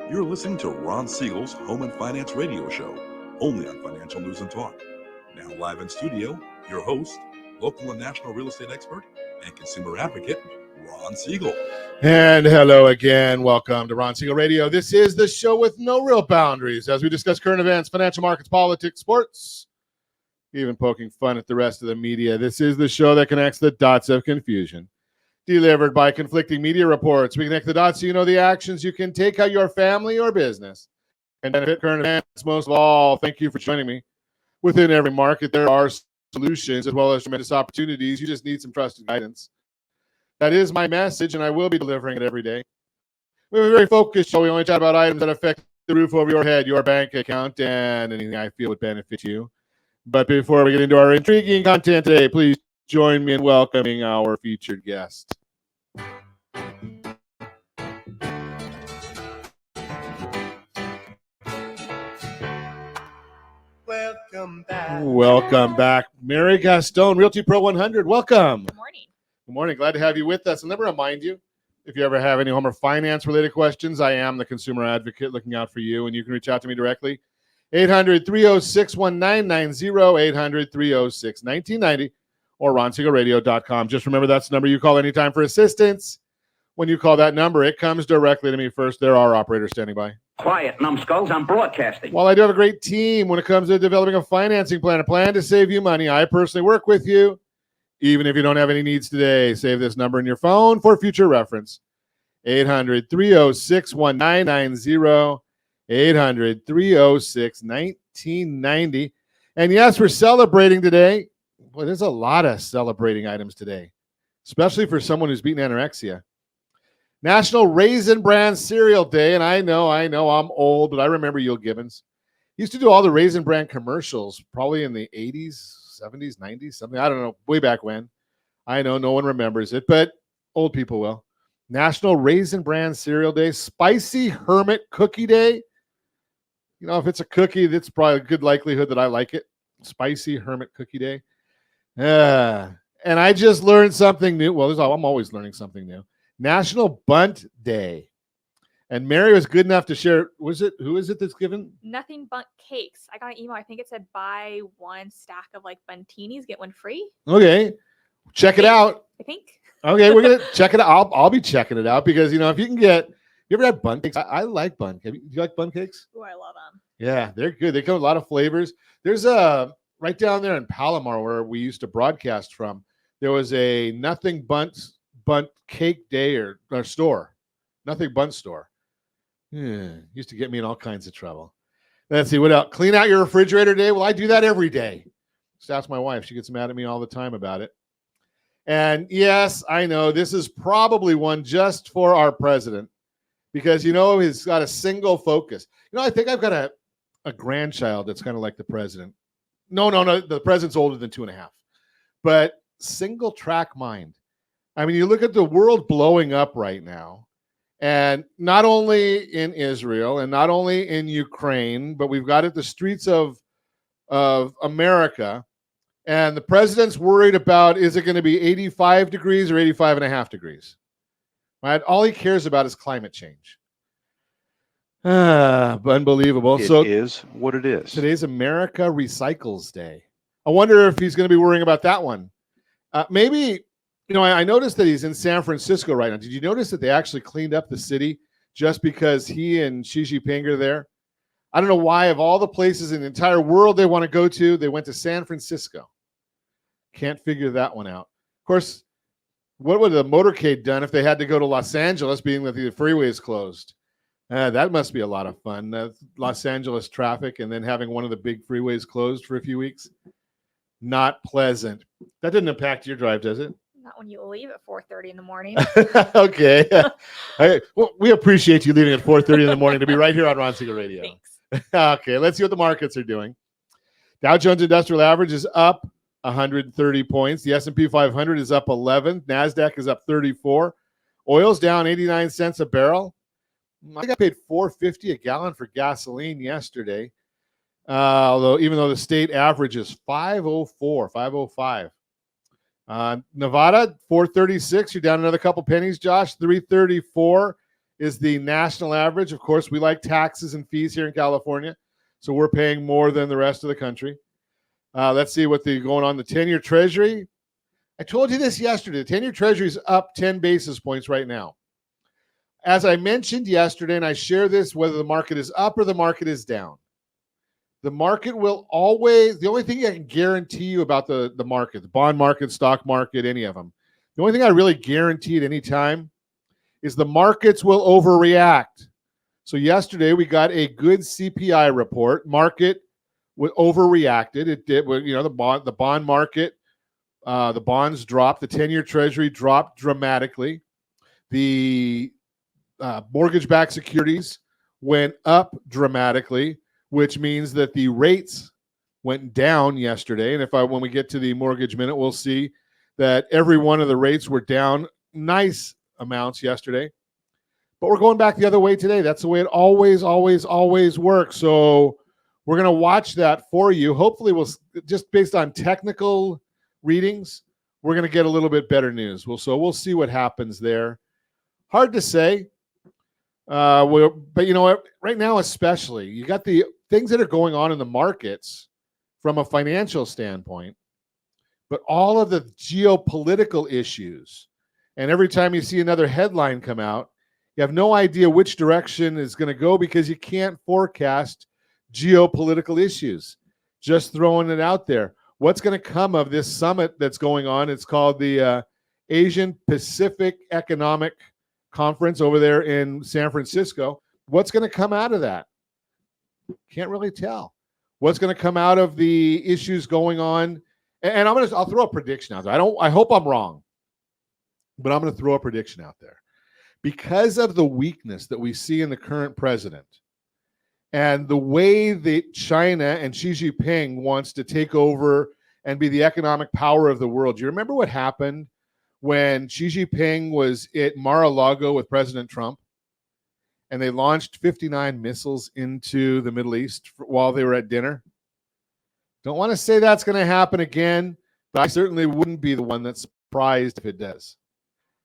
You're listening to Ron Siegel's Home and Finance Radio Show, only on Financial News and Talk. Now live in studio, your host, local and national real estate expert and consumer advocate, Ron Siegel. And hello again. Welcome to Ron Siegel Radio. This is the show with no real boundaries as we discuss current events, financial markets, politics, sports, even poking fun at the rest of the media. This is the show that connects the dots of confusion. Delivered by conflicting media reports. We connect the dots so you know the actions you can take out your family or business and benefit current events. Most of all, thank you for joining me. Within every market, there are solutions as well as tremendous opportunities. You just need some trusted guidance. That is my message, and I will be delivering it every day. We have a very focused show. We only chat about items that affect the roof over your head, your bank account, and anything I feel would benefit you. But before we get into our intriguing content today, please join me in welcoming our featured guest. Welcome back. Mary Gaston, Realty Pro 100. Welcome. Good morning. Good morning. Glad to have you with us. And let me remind you, if you ever have any home or finance related questions, I am the consumer advocate looking out for you, and you can reach out to me directly. 800-306-1990, 800-306-1990, or ronsiegelradio.com. Just remember that's the number you call anytime for assistance. When you call that number, it comes directly to me first. There are operators standing by. Quiet, numbskulls, I'm broadcasting. While I do have a great team when it comes to developing a financing plan, a plan to save you money, I personally work with you. Even if you don't have any needs today, save this number in your phone for future reference. 800-306-1990, 800-306-1990. And yes, we're celebrating today. Boy, there's a lot of celebrating items today, especially for someone who's beaten anorexia. National Raisin Bran Cereal Day, and I know I'm old, but I remember Yul Gibbons. He used to do all the Raisin Bran commercials, probably in the 80s, 70s, 90s, something. I don't know, way back when. I know no one remembers it, but old people will. National Raisin Bran Cereal Day, Spicy Hermit Cookie Day. You know, if it's a cookie, that's probably a good likelihood that I like it. Spicy Hermit Cookie Day. And I just learned something new. Well, I'm always learning something new. National Bunt Day. And Mary was good enough to share. Who is it that's given? Nothing Bundt Cakes. I got an email. I think it said buy one stack of like Buntinis, get one free. Okay. Check it out. I think. Okay, we're going to check it out. I'll be checking it out because, you know, if you can get, you ever had Bundt Cakes? I like Bundt. Do you like Bundt Cakes? Oh, I love them. Yeah, they're good. They come with a lot of flavors. There's right down there in Palomar where we used to broadcast from, there was a Nothing Bundt Cake Day or store. Nothing Bundt store. Used to get me in all kinds of trouble. Let's see, what else? Clean out your refrigerator day. Well, I do that every day. Just ask my wife. She gets mad at me all the time about it. And yes, I know this is probably one just for our president because, you know, he's got a single focus. You know, I think I've got a grandchild that's kind of like the president. No. The president's older than 2.5. But single track mind. I mean, you look at the world blowing up right now, and not only in Israel and not only in Ukraine, but we've got it the streets of America, and the president's worried about, is it going to be 85 degrees or 85.5 degrees? Right? All he cares about is climate change. Unbelievable. It so is what it is. Today's America Recycles Day. I wonder if he's going to be worrying about that one. Maybe. You know, I noticed that he's in San Francisco right now. Did you notice that they actually cleaned up the city just because he and Xi Jinping are there? I don't know why, of all the places in the entire world they want to go to, they went to San Francisco. Can't figure that one out. Of course, what would the motorcade done if they had to go to Los Angeles, being that the freeway is closed? That must be a lot of fun. Los Angeles traffic and then having one of the big freeways closed for a few weeks. Not pleasant. That didn't impact your drive, does it? Not when you leave at 4:30 in the morning. Okay. Well, we appreciate you leaving at 4:30 in the morning to be right here on Ron Siegel Radio. Thanks. Okay, let's see what the markets are doing. Dow Jones Industrial Average is up 130 points. The S&P 500 is up 11. NASDAQ is up 34. Oil's down 89 cents a barrel. I got paid $4.50 a gallon for gasoline yesterday. Although even though the state average is 504, 505. Nevada, 436. You're down another couple pennies, Josh. 334 is the national average. Of course, we like taxes and fees here in California, so we're paying more than the rest of the country. Let's see what going on. The 10-year Treasury. I told you this yesterday. The 10-year Treasury is up 10 basis points right now. As I mentioned yesterday, and I share this, whether the market is up or the market is down, the market will always, the only thing I can guarantee you about the market, the bond market, stock market, any of them, the only thing I really guarantee at any time is the markets will overreact. So yesterday we got a good CPI report. Market overreacted. It did. The bond market, the bonds dropped. The 10-year Treasury dropped dramatically. The mortgage-backed securities went up dramatically, which means that the rates went down yesterday. And when we get to the mortgage minute, we'll see that every one of the rates were down nice amounts yesterday. But we're going back the other way today. That's the way it always works. So we're going to watch that for you. Hopefully, we'll just based on technical readings, we're going to get a little bit better news. We'll see what happens there. Hard to say. But you know what? Right now, especially, you got the things that are going on in the markets from a financial standpoint, but all of the geopolitical issues. And every time you see another headline come out, you have no idea which direction is going to go because you can't forecast geopolitical issues. Just throwing it out there. What's going to come of this summit that's going on? It's called the Asian Pacific Economic Conference over there in San Francisco. What's going to come out of that? Can't really tell. What's going to come out of the issues going on? And I'll throw a prediction out there. I hope I'm wrong, but I'm going to throw a prediction out there. Because of the weakness that we see in the current president and the way that China and Xi Jinping wants to take over and be the economic power of the world. Do you remember what happened when Xi Jinping was at Mar-a-Lago with President Trump and they launched 59 missiles into the Middle East while they were at dinner? Don't want to say that's going to happen again, but I certainly wouldn't be the one that's surprised if it does.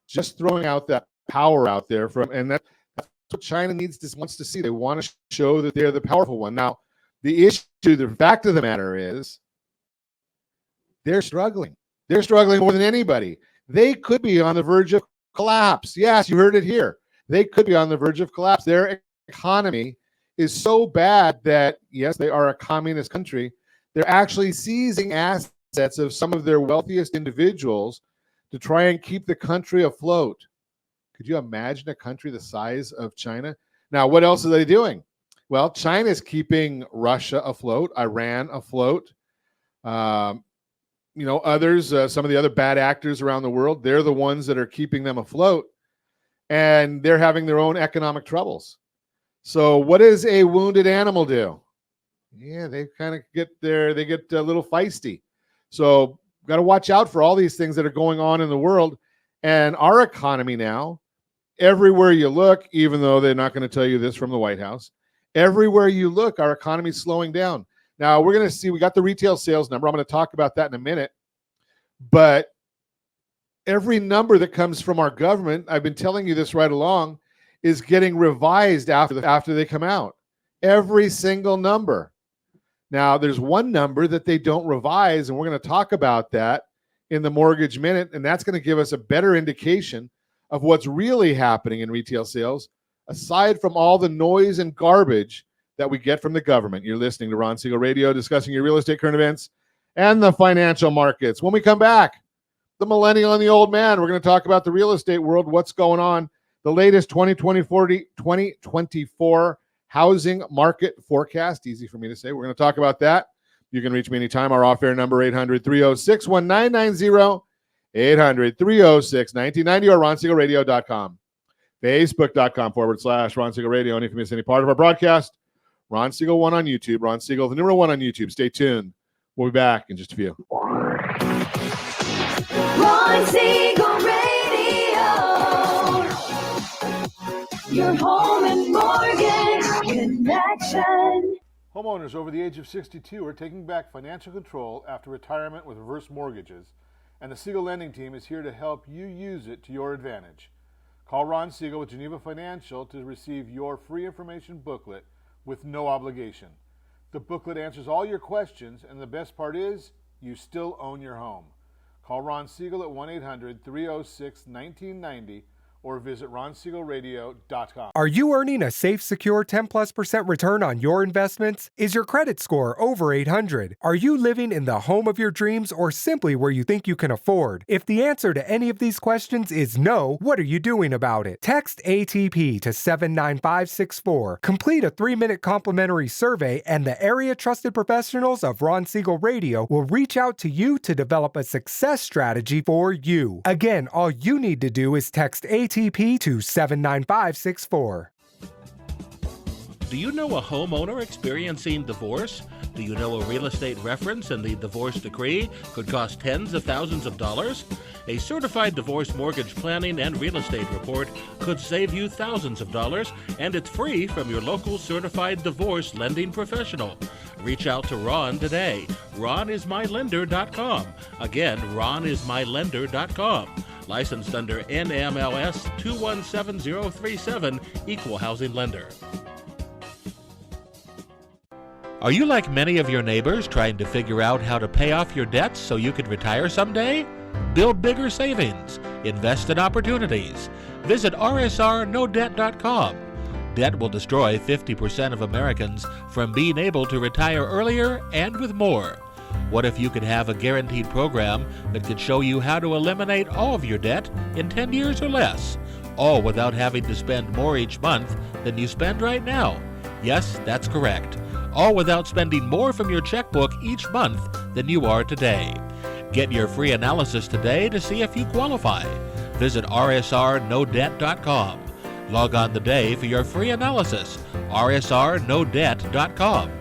Just throwing out that power out there and that's what China wants to see. They want to show that they're the powerful one. Now, the fact of the matter is they're struggling. They're struggling more than anybody. They could be on the verge of collapse. Yes, you heard it here. They could be on the verge of collapse. Their economy is so bad that, yes, they are a communist country. They're actually seizing assets of some of their wealthiest individuals to try and keep the country afloat. Could you imagine a country the size of China? Now, what else are they doing? Well, China is keeping Russia afloat, Iran afloat. Others, some of the other bad actors around the world, they're the ones that are keeping them afloat, and they're having their own economic troubles. So what does a wounded animal do? Yeah, they kind of get a little feisty. So got to watch out for all these things that are going on in the world. And our economy now, everywhere you look, even though they're not going to tell you this from the White House, everywhere you look, our economy is slowing down. Now, we're going to see, we got the retail sales number. I'm going to talk about that in a minute. But every number that comes from our government, I've been telling you this right along, is getting revised after they come out. Every single number. Now, there's one number that they don't revise, and we're going to talk about that in the Mortgage Minute, and that's going to give us a better indication of what's really happening in retail sales, aside from all the noise and garbage that we get from the government. You're listening to Ron Siegel Radio, discussing your real estate current events and the financial markets. When we come back, the millennial and the old man, we're going to talk about the real estate world, what's going on, the latest 2024 housing market forecast. Easy for me to say. We're going to talk about that. You can reach me anytime. Our off-air number, 800-306-1990, 800-306-1990, or RonSiegelRadio.com. Facebook.com/Ron Siegel Radio. And if you miss any part of our broadcast, Ron Siegel 1 on YouTube. Ron Siegel, the number 1 on YouTube. Stay tuned. We'll be back in just a few. Ron Siegel Radio, your home and mortgage connection. Homeowners over the age of 62 are taking back financial control after retirement with reverse mortgages, and the Siegel Lending Team is here to help you use it to your advantage. Call Ron Siegel with Geneva Financial to receive your free information booklet with no obligation. The booklet answers all your questions, and the best part is, you still own your home. Call Ron Siegel at 1-800-306-1990 or visit ronsiegelradio.com. Are you earning a safe, secure 10+% return on your investments? Is your credit score over 800? Are you living in the home of your dreams or simply where you think you can afford? If the answer to any of these questions is no, what are you doing about it? Text ATP to 79564. Complete a 3-minute complimentary survey, and the area trusted professionals of Ron Siegel Radio will reach out to you to develop a success strategy for you. Again, all you need to do is text ATP to 79564. Do you know a homeowner experiencing divorce? Do you know a real estate reference and the divorce decree could cost tens of thousands of dollars? A certified divorce mortgage planning and real estate report could save you thousands of dollars, and it's free from your local certified divorce lending professional. Reach out to Ron today. RonIsMyLender.com. Again, RonIsMyLender.com. Licensed under NMLS 217037, Equal Housing Lender. Are you like many of your neighbors trying to figure out how to pay off your debts so you could retire someday? Build bigger savings. Invest in opportunities. Visit RSRNoDebt.com. Debt will destroy 50% of Americans from being able to retire earlier and with more. What if you could have a guaranteed program that could show you how to eliminate all of your debt in 10 years or less, all without having to spend more each month than you spend right now? Yes, that's correct. All without spending more from your checkbook each month than you are today. Get your free analysis today to see if you qualify. Visit RSRNoDebt.com. Log on today for your free analysis. RSRNoDebt.com.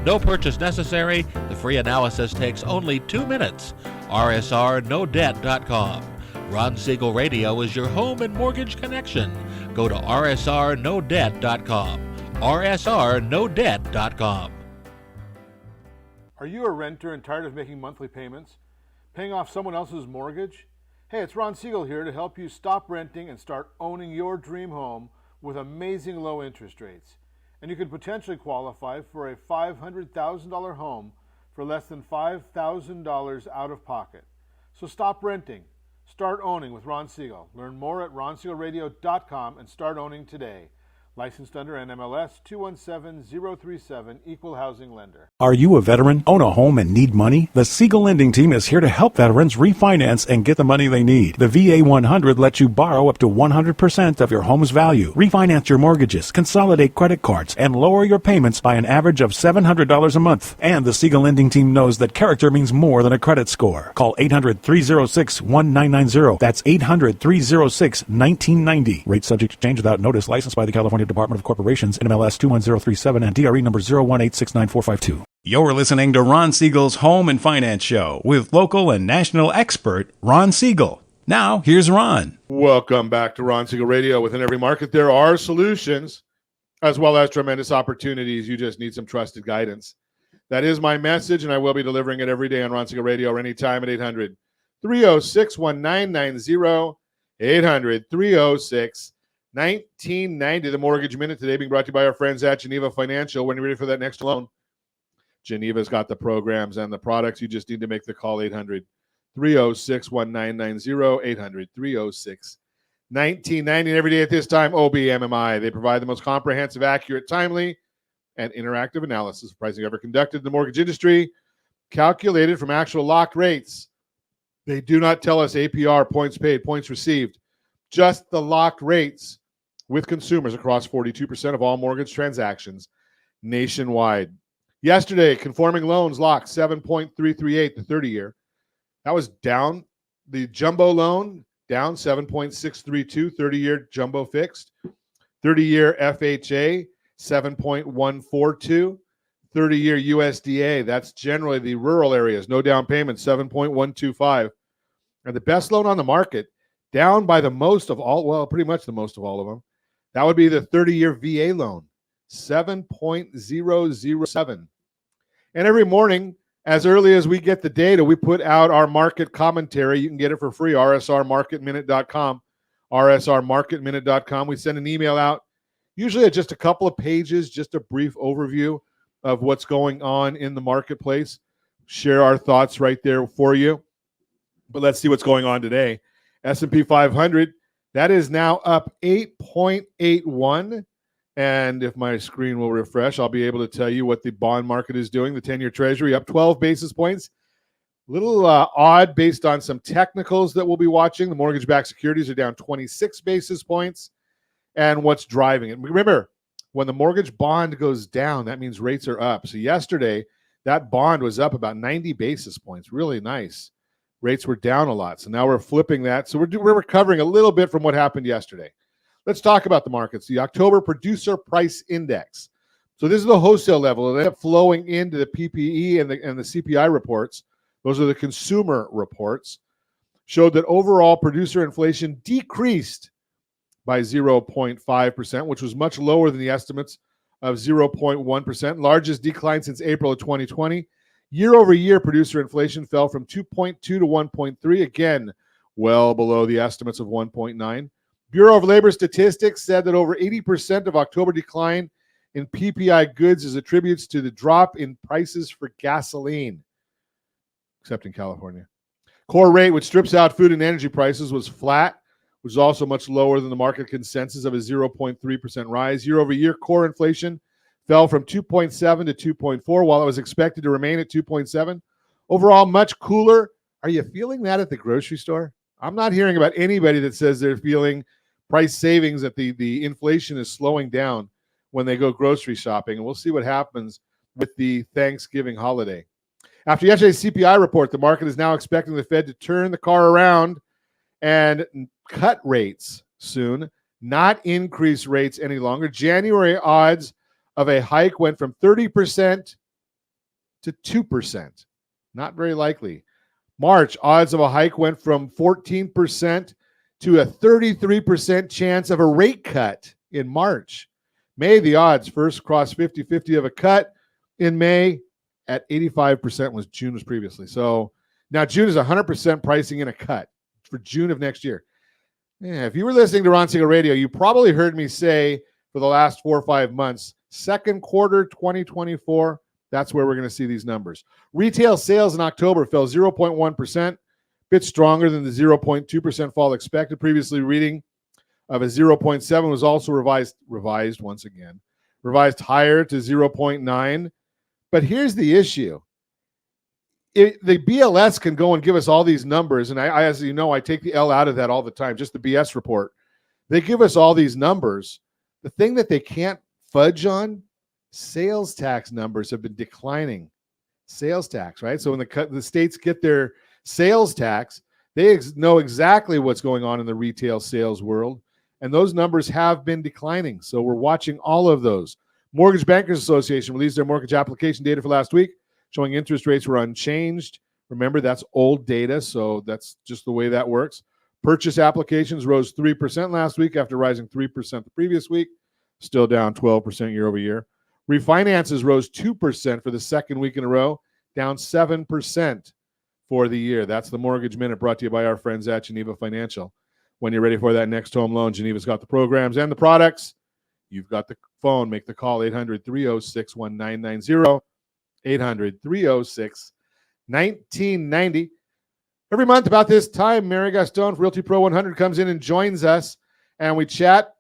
No purchase necessary. The free analysis takes only 2 minutes. RSRNoDebt.com. Ron Siegel Radio is your home and mortgage connection. Go to RSRNoDebt.com. RSRNoDebt.com. Are you a renter and tired of making monthly payments? Paying off someone else's mortgage? Hey, it's Ron Siegel here to help you stop renting and start owning your dream home with amazing low interest rates. And you could potentially qualify for a $500,000 home for less than $5,000 out of pocket. So stop renting. Start owning with Ron Siegel. Learn more at ronsiegelradio.com and start owning today. Licensed under NMLS 217037, Equal Housing Lender. Are you a veteran, own a home, and need money? The Siegel Lending Team is here to help veterans refinance and get the money they need. The VA 100 lets you borrow up to 100% of your home's value, refinance your mortgages, consolidate credit cards, and lower your payments by an average of $700 a month. And the Siegel Lending Team knows that character means more than a credit score. Call 800-306-1990. That's 800-306-1990. Rate subject to change without notice. Licensed by the California Department of Corporations, NMLS 21037, and DRE number 018694452. You're listening to Ron Siegel's Home and Finance Show with local and national expert Ron Siegel. Now, here's Ron. Welcome back to Ron Siegel Radio. Within every market, there are solutions as well as tremendous opportunities. You just need some trusted guidance. That is my message, and I will be delivering it every day on Ron Siegel Radio or anytime at 800-306-1990, 800-306-1990. 1990, the Mortgage Minute today being brought to you by our friends at Geneva Financial. When you're ready for that next loan, Geneva's got the programs and the products. You just need to make the call, 800-306-1990, 800-306-1990. And every day at this time, OBMMI. They provide the most comprehensive, accurate, timely, and interactive analysis of pricing ever conducted in the mortgage industry, calculated from actual locked rates. They do not tell us APR, points paid, points received, just the locked rates with consumers across 42% of all mortgage transactions nationwide. Yesterday, conforming loans locked 7.338 the 30-year. That was down. The jumbo loan down 7.632, 30-year jumbo fixed. 30-year FHA 7.142. 30-year USDA, that's generally the rural areas, no down payment, 7.125. And the best loan on the market, down by the most of all, well, pretty much the most of all of them, that would be the 30-year VA loan, 7.007. And every morning, as early as we get the data, we put out our market commentary. You can get it for free, rsrmarketminute.com. rsrmarketminute.com. We send an email out, usually at just a couple of pages, just a brief overview of what's going on in the marketplace. Share our thoughts right there for you. But let's see what's going on today. S&P 500, that is now up 8.81. And if my screen will refresh, I'll be able to tell you what the bond market is doing. The 10-year Treasury up 12 basis points. A little odd based on some technicals that we'll be watching. The mortgage-backed securities are down 26 basis points. And what's driving it? Remember, when the mortgage bond goes down, that means rates are up. So yesterday, that bond was up about 90 basis points. Really nice. Rates were down a lot. So now we're flipping that. So we're recovering a little bit from what happened yesterday. Let's talk about the markets. The October Producer Price Index. So this is the wholesale level. It ended up flowing into the PPE and the CPI reports. Those are the consumer reports. Showed that overall producer inflation decreased by 0.5%, which was much lower than the estimates of 0.1%. Largest decline since April of 2020. Year over year, producer inflation fell from 2.2 to 1.3. Again, well below the estimates of 1.9. Bureau of Labor Statistics said that over 80% of October decline in PPI goods is attributes to the drop in prices for gasoline, except in California. Core rate, which strips out food and energy prices, was flat, which is also much lower than the market consensus of a 0.3% rise. Year over year, core inflation fell from 2.7 to 2.4, while it was expected to remain at 2.7. Overall, much cooler. Are you feeling that at the grocery store? I'm not hearing about anybody that says they're feeling price savings, that the inflation is slowing down when they go grocery shopping. And we'll see what happens with the Thanksgiving holiday. After yesterday's CPI report, the market is now expecting the Fed to turn the car around and cut rates soon, not increase rates any longer. January odds of a hike went from 30% to 2%. Not very likely. March, odds of a hike went from 14% to a 33% chance of a rate cut in March. May, the odds first crossed 50-50 of a cut in May at 85% June was previously. So now June is 100% pricing in a cut for June of next year. Yeah, if you were listening to Ron Siegel Radio, you probably heard me say for the last 4 or 5 months, second quarter 2024, that's where we're going to see these numbers. Retail sales in October fell 0.1%, bit stronger than the 0.2% fall expected. Previously, reading of a 0.7 was also revised higher to 0.9. But here's the issue. The BLS can go and give us all these numbers, and I, as you know, I take the L out of that all the time, just the BS report. They give us all these numbers. The thing that they can't fudge on, sales tax numbers have been declining. Sales tax, right? So when the states get their sales tax, they know exactly what's going on in the retail sales world, and those numbers have been declining. So we're watching all of those. Mortgage Bankers Association released their mortgage application data for last week, showing interest rates were unchanged. Remember, that's old data, so that's just the way that works. Purchase applications rose 3% last week after rising 3% the previous week, still down 12% year over year. Refinances rose 2% for the second week in a row, down 7% for the year. That's the Mortgage Minute, brought to you by our friends at Geneva Financial. When you're ready for that next home loan, Geneva's got the programs and the products. You've got the phone. Make the call, 800-306-1990, 800-306-1990. Every month about this time, Mary Gaston, Realty Pro 100, comes in and joins us, and we chat.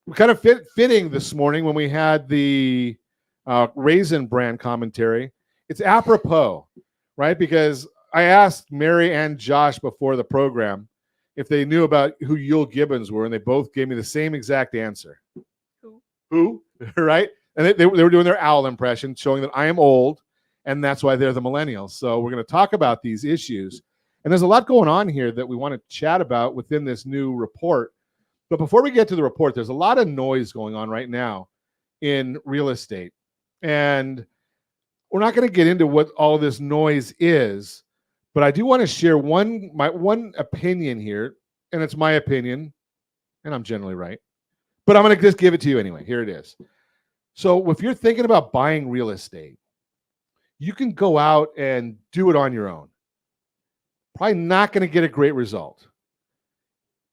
We kind of fitting this morning when we had the Raisin brand commentary. It's apropos, right? Because I asked Mary and Josh before the program if they knew about who Yul Gibbons were, and they both gave me the same exact answer. Who? Right? And they were doing their owl impression, showing that I am old, and that's why they're the millennials. So we're going to talk about these issues. And there's a lot going on here that we want to chat about within this new report. But before we get to the report, there's a lot of noise going on right now in real estate. And we're not going to get into what all this noise is, but I do want to share my one opinion here, and it's my opinion, and I'm generally right. But I'm going to just give it to you anyway. Here it is. So if you're thinking about buying real estate, you can go out and do it on your own. Probably not going to get a great result.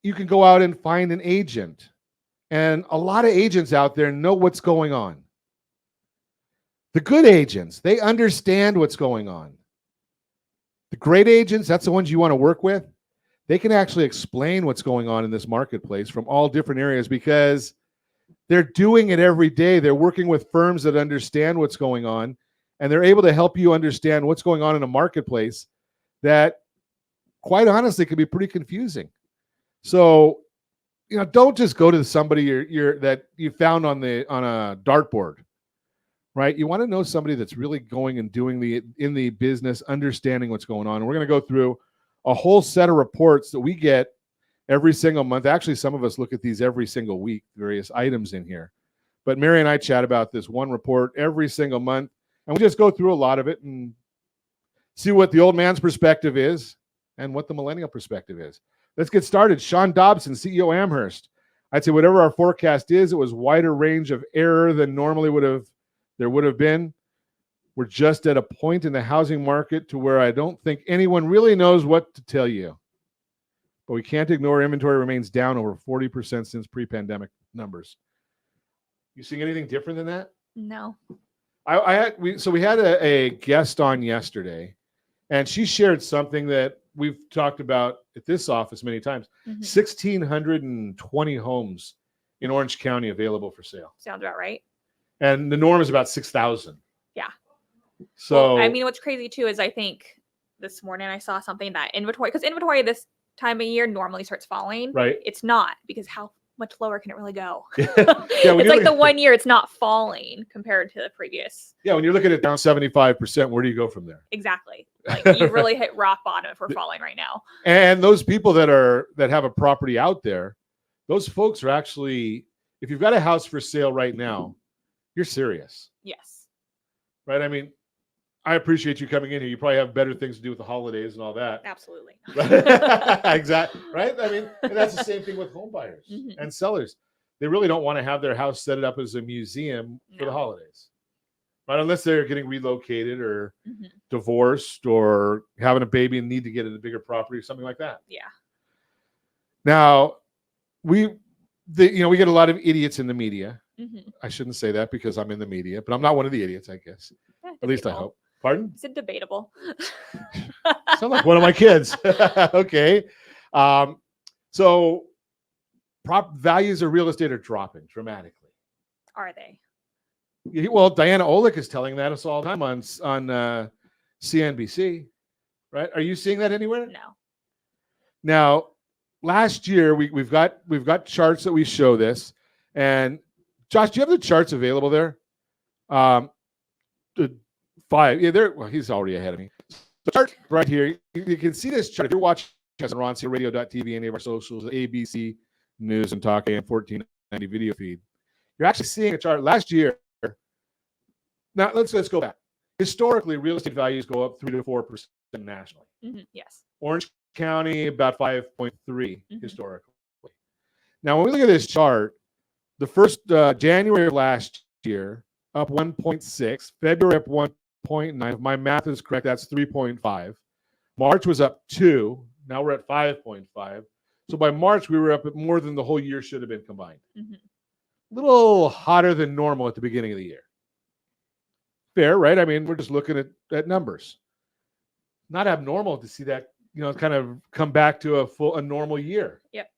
you can go out and find an agent. And a lot of agents out there know what's going on. The good agents, they understand what's going on. The great agents, that's the ones you want to work with. They can actually explain what's going on in this marketplace from all different areas because they're doing it every day. They're working with firms that understand what's going on, and they're able to help you understand what's going on in a marketplace that, quite honestly, can be pretty confusing. So, don't just go to somebody that you found on a dartboard, right? You want to know somebody that's really going and doing in the business, understanding what's going on. And we're going to go through a whole set of reports that we get every single month. Actually, some of us look at these every single week, various items in here. But Mary and I chat about this one report every single month, and we just go through a lot of it and see what the old man's perspective is and what the millennial perspective is. Let's get started. Sean Dobson, CEO Amherst. I'd say whatever our forecast is, it was wider range of error than normally there would have been. We're just at a point in the housing market to where I don't think anyone really knows what to tell you. But we can't ignore inventory remains down over 40% since pre-pandemic numbers. You seeing anything different than that? No. We had a guest on yesterday, and she shared something that we've talked about at this office many times. 1,620 homes in Orange County available for sale. Sounds about right. And the norm is about 6,000. Yeah. So, I mean, what's crazy too is I think this morning I saw something that because inventory this time of year normally starts falling. Right. It's not, because how much lower can it really go? Yeah, it's like the 1 year it's not falling compared to the previous. Yeah, when you're looking at down 75%, where do you go from there? Exactly. Like you really hit rock bottom if we're falling right now. And those people that have a property out there, those folks are actually, if you've got a house for sale right now, you're serious. Yes. Right? I mean, I appreciate you coming in here. You probably have better things to do with the holidays and all that. Absolutely. Exactly. Right? I mean, and that's the same thing with home buyers and sellers. They really don't want to have their house set up as a museum for the holidays. Right? Unless they're getting relocated or divorced or having a baby and need to get a bigger property or something like that. Yeah. Now, we get a lot of idiots in the media. I shouldn't say that because I'm in the media, but I'm not one of the idiots, I guess. At least I hope. Pardon? Is it debatable? Sound like one of my kids. Okay. So values of real estate are dropping dramatically. Are they? Well, Diana Olick is telling that us all the time on CNBC, right? Are you seeing that anywhere? No. Now, last year we've got charts that we show this, and Josh, do you have the charts available there? The 5, yeah, there. Well, he's already ahead of me. The chart right here, you can see this chart if you're watching us on RonSegalRadio.tv, any of our socials, ABC News and Talk AM 1490 video feed. You're actually seeing a chart last year. Now let's go back. Historically, real estate values go up 3 to 4% nationally. Yes. Orange County about 5.3 historically. Now, when we look at this chart, the first January of last year up 1.6, February up 1.9. If my math is correct, that's 3.5. March was up 2. Now we're at 5.5. So by March, we were up at more than the whole year should have been combined. A little hotter than normal at the beginning of the year. Fair, right? I mean, we're just looking at numbers. Not abnormal to see that, kind of come back to a normal year. Yep.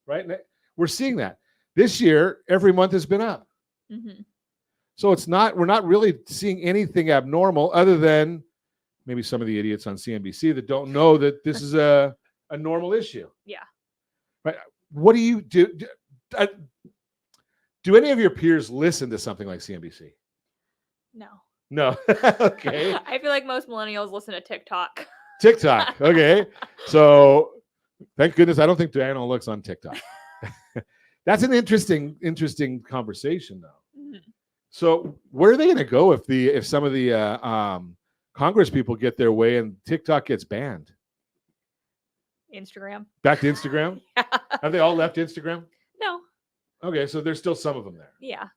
Right? And we're seeing that. This year, every month has been up. So we're not really seeing anything abnormal other than maybe some of the idiots on CNBC that don't know that this is a normal issue. Yeah. Right. What do you do? Do any of your peers listen to something like CNBC? No. Okay. I feel like most millennials listen to TikTok. TikTok. Okay. So thank goodness I don't think Diana looks on TikTok. That's an interesting conversation, though. So where are they going to go if some of the Congress people get their way and TikTok gets banned? Instagram. Back to Instagram? Yeah. Have they all left Instagram? No. Okay, so there's still some of them there. Yeah.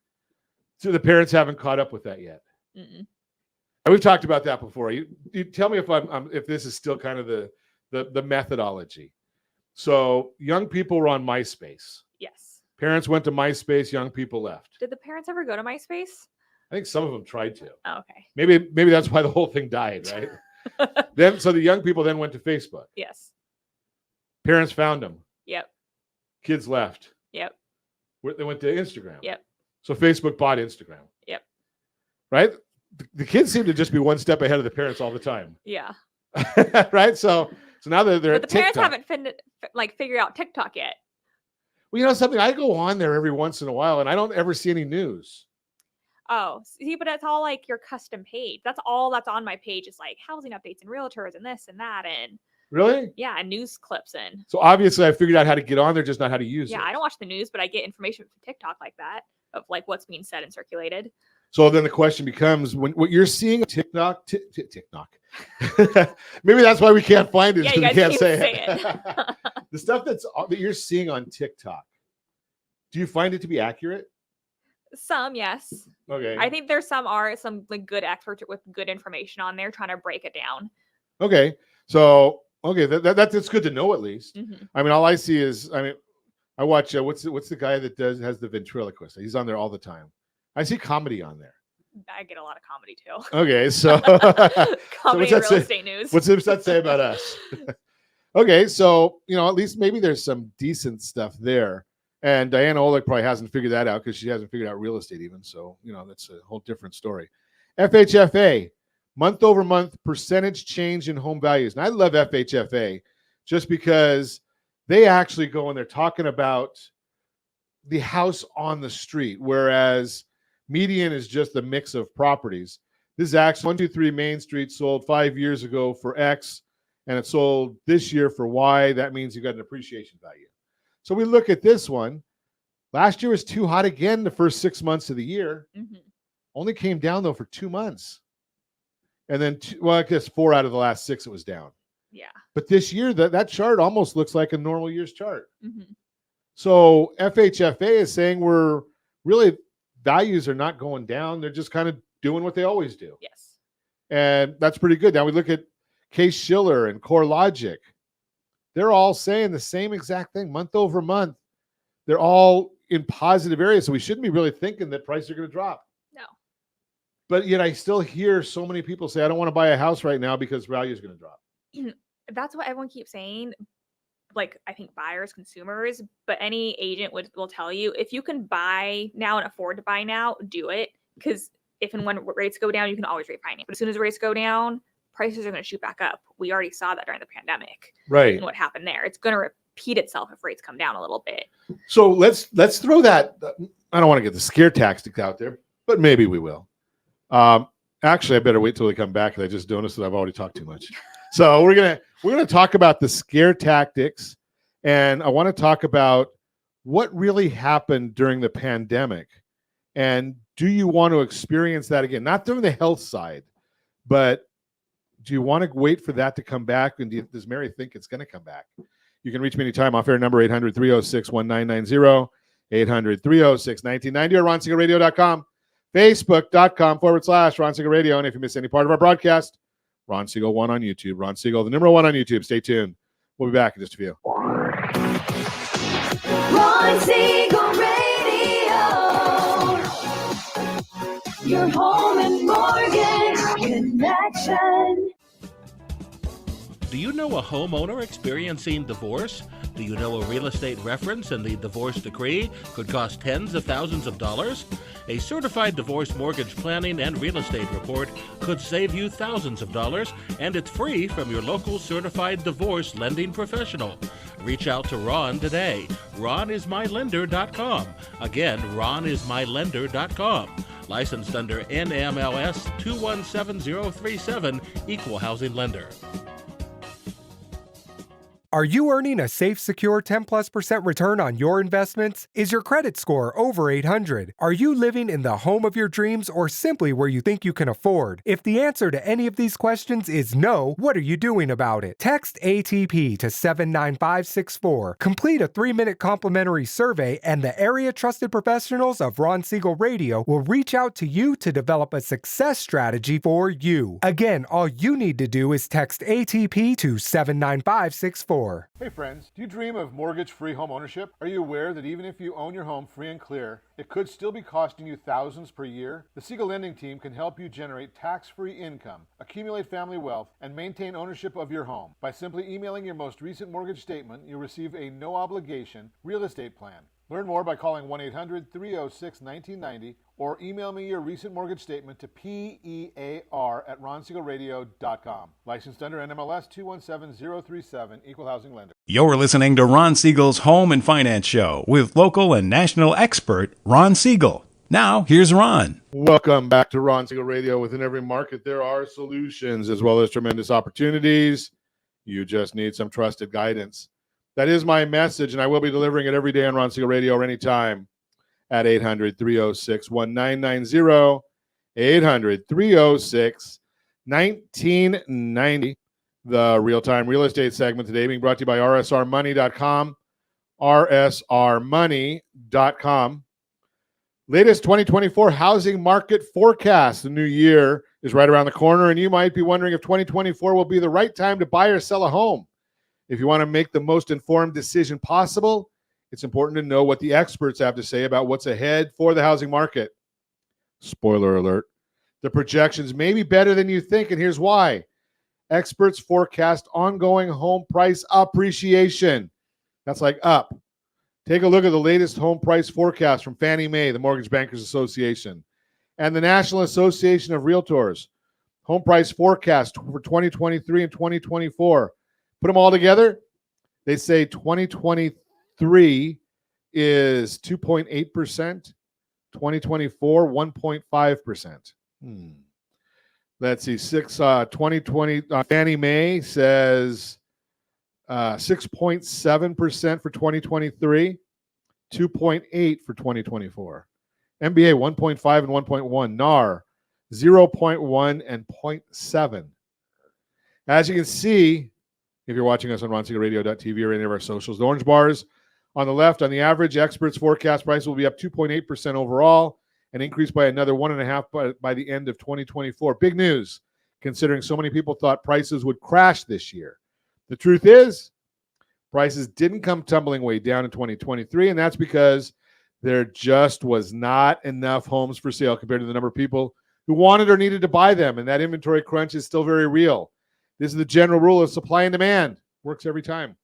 So the parents haven't caught up with that yet. And we've talked about that before. You tell me if this is still kind of the methodology. So young people were on MySpace. Yes. Parents went to MySpace, young people left. Did the parents ever go to MySpace? I think some of them tried to. Oh, okay. Maybe that's why the whole thing died, right? So the young people then went to Facebook. Yes. Parents found them. Yep. Kids left. Yep. They went to Instagram. Yep. So Facebook bought Instagram. Yep. Right? The kids seem to just be one step ahead of the parents all the time. Yeah. Right? So now they're But at the parents TikTok. haven't figured out TikTok yet. Well, you know something? I go on there every once in a while, and I don't ever see any news. Oh, see, but it's all like your custom page. That's all that's on my page is like housing updates and realtors and this and that and Really? yeah, and news clips and So obviously, I figured out how to get on there, just not how to use yeah. it. I don't watch the news, but I get information from TikTok like that of like what's being said and circulated. So then the question becomes, when what you're seeing on TikTok, maybe that's why we can't find it. Yeah, 'Cause you we guys can't can't say say it. The stuff that you're seeing on TikTok, do you find it to be accurate? Some, yes. Okay. I think there's some like good experts with good information on there trying to break it down. Okay. So that's good to know at least. Mhm. I mean, all I see is I watch what's the guy that has the ventriloquist? He's on there all the time. I see comedy on there. I get a lot of comedy too. Okay, so Comedy and real estate news. What's that say about us? Okay, so at least maybe there's some decent stuff there. And Diana Olick probably hasn't figured that out because she hasn't figured out real estate even. So, that's a whole different story. FHFA, month over month percentage change in home values. And I love FHFA just because they actually go and they're talking about the house on the street, whereas median is just the mix of properties. This is actually 123 Main Street sold 5 years ago for X, and it sold this year for Y. That means you got an appreciation value. So we look at this one. Last year was too hot again the first 6 months of the year. Mhm. Only came down, though, for 2 months. And then, I guess 4 out of the last 6 it was down. Yeah. But this year, that chart almost looks like a normal year's chart. Mhm. So FHFA is saying we're really values are not going down. They're just kind of doing what they always do. Yes. And that's pretty good. Now we look at Case-Shiller and CoreLogic. They're all saying the same exact thing month over month. They're all in positive areas. So we shouldn't be really thinking that prices are going to drop. No. But yet I still hear so many people say, I don't want to buy a house right now because value is going to drop. That's what everyone keeps saying. Like, I think buyers, consumers, but any agent will tell you if you can buy now and afford to buy now, do it. Because if and when rates go down, you can always refinance. But as soon as rates go down, prices are going to shoot back up. We already saw that during the pandemic. Right. And what happened there. It's going to repeat itself if rates come down a little bit. So let's throw that. I don't want to get the scare tactic out there, but maybe we will. Actually, I better wait till we come back because I just noticed that I've already talked too much. So we're gonna talk about the scare tactics, and I want to talk about what really happened during the pandemic, and do you want to experience that again? Not during the health side, but do you want to wait for that to come back? And does Mary think it's going to come back? You can reach me anytime. Off-air number 800-306-1990, 800-306-1990, or RonSiegelRadio.com, Facebook.com/Ron Siegel Radio. And if you miss any part of our broadcast, Ron Siegel 1 on YouTube. Ron Siegel, the number 1 on YouTube. Stay tuned. We'll be back in just a few. Ron Siegel Radio. Your home and mortgage connection. Do you know a homeowner experiencing divorce? Do you know a real estate reference and the divorce decree could cost tens of thousands of dollars? A certified divorce mortgage planning and real estate report could save you thousands of dollars, and it's free from your local certified divorce lending professional. Reach out to Ron today. RonIsMyLender.com. Again, RonIsMyLender.com. Licensed under NMLS 217037, Equal Housing Lender. Are you earning a safe, secure 10+% return on your investments? Is your credit score over 800? Are you living in the home of your dreams or simply where you think you can afford? If the answer to any of these questions is no, what are you doing about it? Text ATP to 79564. Complete a 3-minute complimentary survey, and the area trusted professionals of Ron Siegel Radio will reach out to you to develop a success strategy for you. Again, all you need to do is text ATP to 79564. Store. Hey friends, do you dream of mortgage-free home ownership? Are you aware that even if you own your home free and clear, it could still be costing you thousands per year? The Siegel Lending Team can help you generate tax-free income, accumulate family wealth, and maintain ownership of your home. By simply emailing your most recent mortgage statement, you'll receive a no-obligation real estate plan. Learn more by calling 1-800-306-1990 or email me your recent mortgage statement to PEAR@RonSiegelRadio.com. Licensed under NMLS 217037, Equal Housing Lender. You're listening to Ron Siegel's Home and Finance Show with local and national expert Ron Siegel. Now, here's Ron. Welcome back to Ron Siegel Radio. Within every market, there are solutions as well as tremendous opportunities. You just need some trusted guidance. That is my message, and I will be delivering it every day on Ron Siegel Radio or anytime at 800-306-1990, 800-306-1990. The real-time real estate segment today being brought to you by rsrmoney.com, rsrmoney.com. Latest 2024 housing market forecast. The new year is right around the corner, and you might be wondering if 2024 will be the right time to buy or sell a home. If you want to make the most informed decision possible, it's important to know what the experts have to say about what's ahead for the housing market. Spoiler alert, the projections may be better than you think, and here's why. Experts forecast ongoing home price appreciation. That's like up. Take a look at the latest home price forecast from Fannie Mae, the Mortgage Bankers Association, and the National Association of Realtors. Home price forecast for 2023 and 2024. Put them all together, they say 2023 is 2.8%, 2024 1.5%. Let's see, 2020 Fannie Mae says 6.7% for 2023, 2.8 for 2024. MBA 1.5 and 1.1, NAR 0.1 and 0.7. As you can see, if you're watching us on RonSiegelRadio.tv or any of our socials, the orange bars on the left, on the average, experts forecast price will be up 2.8% overall and increase by another 1.5% by the end of 2024. Big news, considering so many people thought prices would crash this year. The truth is, prices didn't come tumbling way down in 2023, and that's because there just was not enough homes for sale compared to the number of people who wanted or needed to buy them, and that inventory crunch is still very real. This is the general rule of supply and demand. Works every time.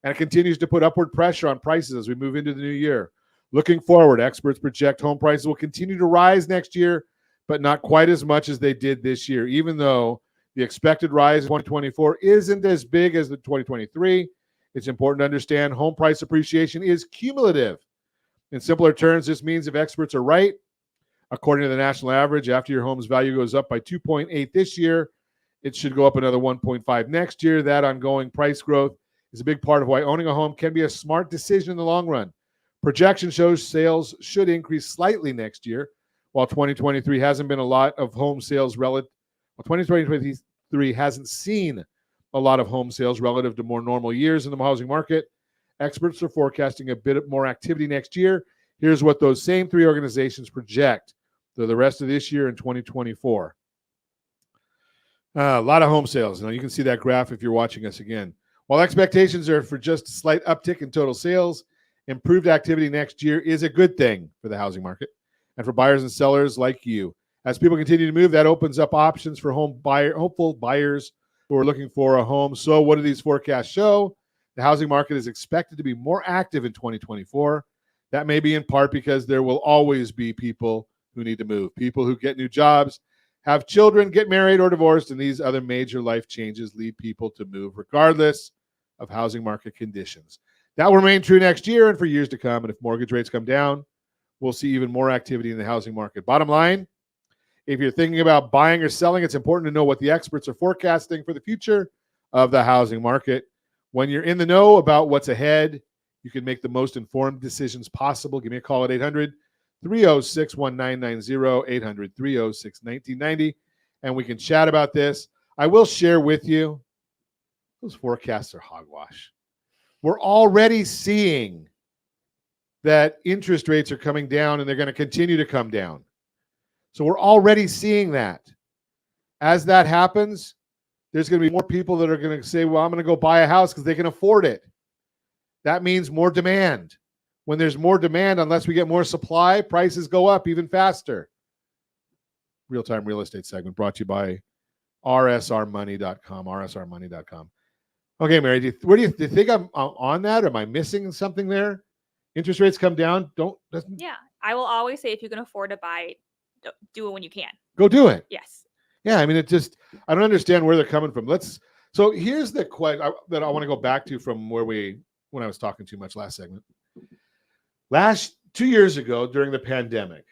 And it continues to put upward pressure on prices as we move into the new year. Looking forward, experts project home prices will continue to rise next year, but not quite as much as they did this year, even though the expected rise in 2024 isn't as big as the 2023. It's important to understand home price appreciation is cumulative. In simpler terms, this means if experts are right, according to the national average, after your home's value goes up by 2.8 this year, it should go up another 1.5 next year. That ongoing price growth is a big part of why owning a home can be a smart decision in the long run. Projection shows sales should increase slightly next year, while 2023 hasn't been a lot of home sales relative. Well, 2023 hasn't seen a lot of home sales relative to more normal years in the housing market. Experts are forecasting a bit more activity next year. Here's what those same three organizations project for the rest of this year in 2024. A lot of home sales. Now, you can see that graph if you're watching us again. While expectations are for just a slight uptick in total sales, improved activity next year is a good thing for the housing market and for buyers and sellers like you. As people continue to move, that opens up options for hopeful buyers who are looking for a home. So what do these forecasts show? The housing market is expected to be more active in 2024. That may be in part because there will always be people who need to move, people who get new jobs, have children, get married or divorced, and these other major life changes lead people to move regardless of housing market conditions. That will remain true next year and for years to come. And if mortgage rates come down, we'll see even more activity in the housing market. Bottom line, if you're thinking about buying or selling, it's important to know what the experts are forecasting for the future of the housing market. When you're in the know about what's ahead, you can make the most informed decisions possible. Give me a call at 800-306-1990, 800-306-1990, and we can chat about this. I will share with you, those forecasts are hogwash. We're already seeing that interest rates are coming down and they're going to continue to come down. So we're already seeing that. As that happens, there's going to be more people that are going to say, well, I'm going to go buy a house because they can afford it. That means more demand. When there's more demand, unless we get more supply, prices go up even faster. Real-time real estate segment brought to you by rsrmoney.com, rsrmoney.com. Okay, Mary, do you think I'm on that? Or am I missing something there? Interest rates come down. Yeah. I will always say if you can afford to buy, do it when you can. Go do it. Yes. Yeah, I mean, I don't understand where they're coming from. So here's the question that I want to go back to from when I was talking too much last segment. 2 years ago during the pandemic,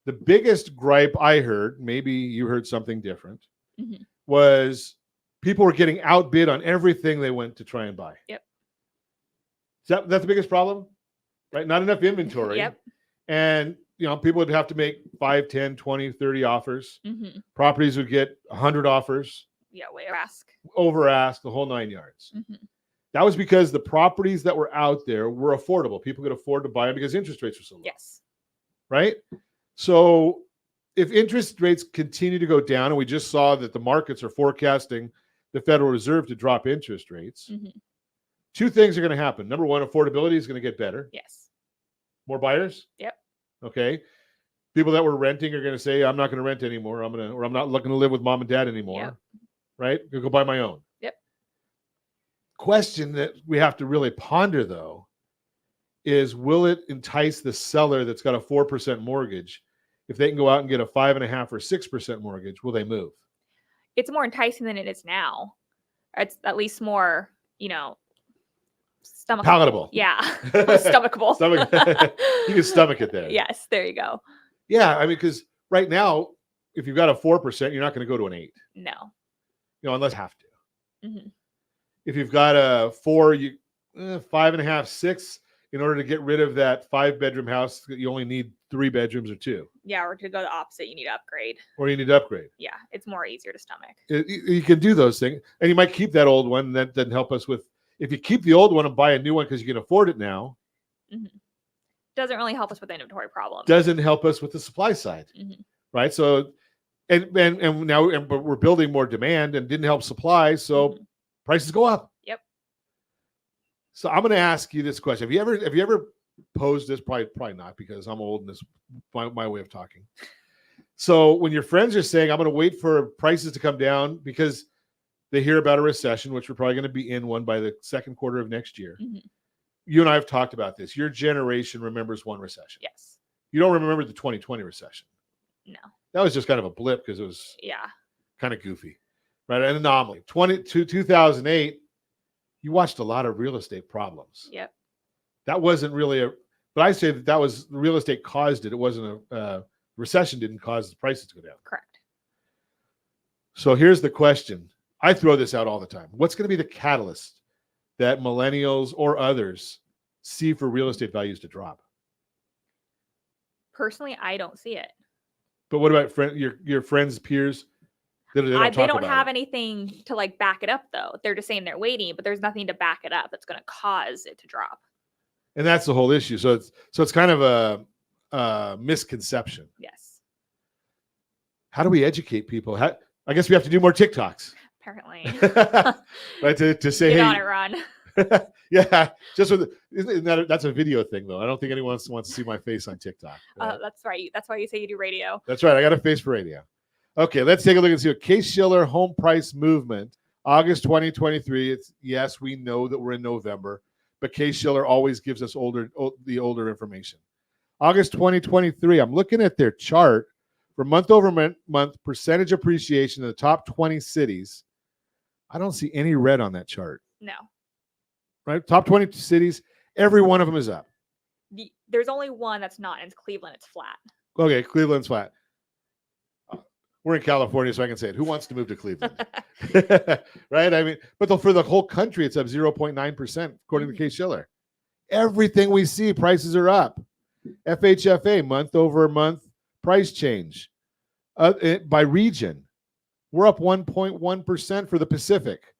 the biggest gripe I heard, maybe you heard something different, was people were getting outbid on everything they went to try and buy. Yep. That's the biggest problem, right? Not enough inventory. Yep. And, people would have to make 5, 10, 20, 30 offers. Mm-hmm. Properties would get 100 offers. Yeah, ask. Over ask, the whole 9 yards. Mm-hmm. That was because the properties that were out there were affordable. People could afford to buy them because interest rates were so low. Yes. Right? So if interest rates continue to go down, and we just saw that the markets are forecasting the Federal Reserve to drop interest rates, two things are going to happen. Number one, affordability is going to get better. Yes. More buyers? Yep. Okay. People that were renting are going to say, I'm not going to rent anymore. I'm not looking to live with mom and dad anymore. Yep. Right? Go buy my own. Yep. Question that we have to really ponder, though, is will it entice the seller that's got a 4% mortgage? If they can go out and get a 5.5 or 6% mortgage, will they move? It's more enticing than it is now. It's at least more, stomachable. Palatable. Yeah. Stomachable. You can stomach it there. Yes, there you go. Yeah, I mean, because right now, if you've got a 4%, you're not going to go to an 8. No. Unless you have to. Mm-hmm. If you've got a 4, 5.5, 6, in order to get rid of that 5-bedroom house, you only need 3 bedrooms or 2. Yeah, or to go the opposite, you need to upgrade. Or you need to upgrade. Yeah, it's more easier to stomach. You can do those things. And you might keep that old one. That doesn't help us with, if you keep the old one and buy a new one because you can afford it now. Mm-hmm. Doesn't really help us with the inventory problem. Doesn't help us with the supply side. Mm-hmm. Right? So, and now we're building more demand and didn't help supply. So prices go up. Yep. So I'm going to ask you this question. Have you ever posed this? Probably not, because I'm old and this my way of talking. So when your friends are saying, I'm going to wait for prices to come down because they hear about a recession, which we're probably going to be in one by the second quarter of next year. Mm-hmm. You and I have talked about this. Your generation remembers one recession. Yes. You don't remember the 2020 recession. No. That was just kind of a blip because it was kind of goofy, right? An anomaly. 2008, you watched a lot of real estate problems. Yep. That wasn't really but I say that was real estate caused it. It wasn't recession didn't cause the prices to go down. Correct. So here's the question. I throw this out all the time. What's going to be the catalyst that millennials or others see for real estate values to drop? Personally, I don't see it. But what about your friends, peers? They don't have anything to back it up, though. They're just saying they're waiting, but there's nothing to back it up that's going to cause it to drop. And that's the whole issue. So it's kind of a misconception. Yes. How do we educate people? I guess we have to do more TikToks. Apparently. Right, to say, Get hey, on it, Ron. Yeah, just that's a video thing, though. I don't think anyone wants to see my face on TikTok. Right? That's right. That's why you say you do radio. That's right. I got a face for radio. Okay, let's take a look and see what Case-Shiller home price movement, August 2023. Yes, we know that we're in November, but Case-Shiller always gives us the older information. August 2023, I'm looking at their chart for month over month percentage appreciation in the top 20 cities. I don't see any red on that chart. No. Right? Top 20 cities, every one of them is up. There's only one that's not, and it's Cleveland. It's flat. Okay, Cleveland's flat. We're in California, so I can say it. Who wants to move to Cleveland? Right? I mean, but for the whole country, it's up 0.9%, according to Case-Shiller. Everything we see, prices are up. FHFA, month over month price change. By region, we're up 1.1% for the Pacific.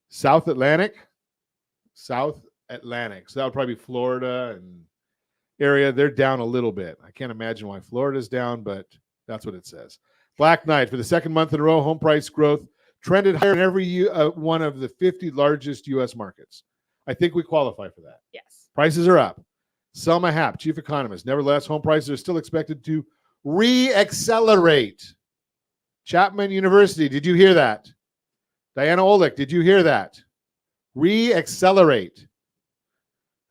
South Atlantic. So that would probably be Florida and area. They're down a little bit. I can't imagine why Florida's down, but that's what it says. Black Knight, for the second month in a row, home price growth trended higher in every one of the 50 largest U.S. markets. I think we qualify for that. Yes. Prices are up. Selma Happ, chief economist. Nevertheless, home prices are still expected to re-accelerate. Chapman University, did you hear that? Diana Olick, did you hear that? Re-accelerate.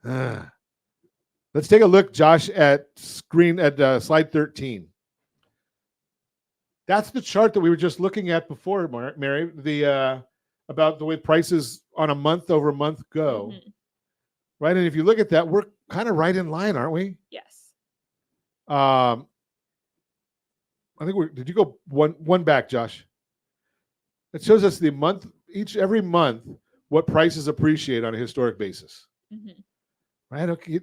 Let's take a look, Josh, at slide 13. That's the chart that we were just looking at before, Mary, about the way prices on a month-over-month go. Mhm. Right? And if you look at that, we're kind of right in line, aren't we? Yes. I think did you go one back, Josh? It shows us every month what prices appreciate on a historic basis. Mhm. Right? Okay,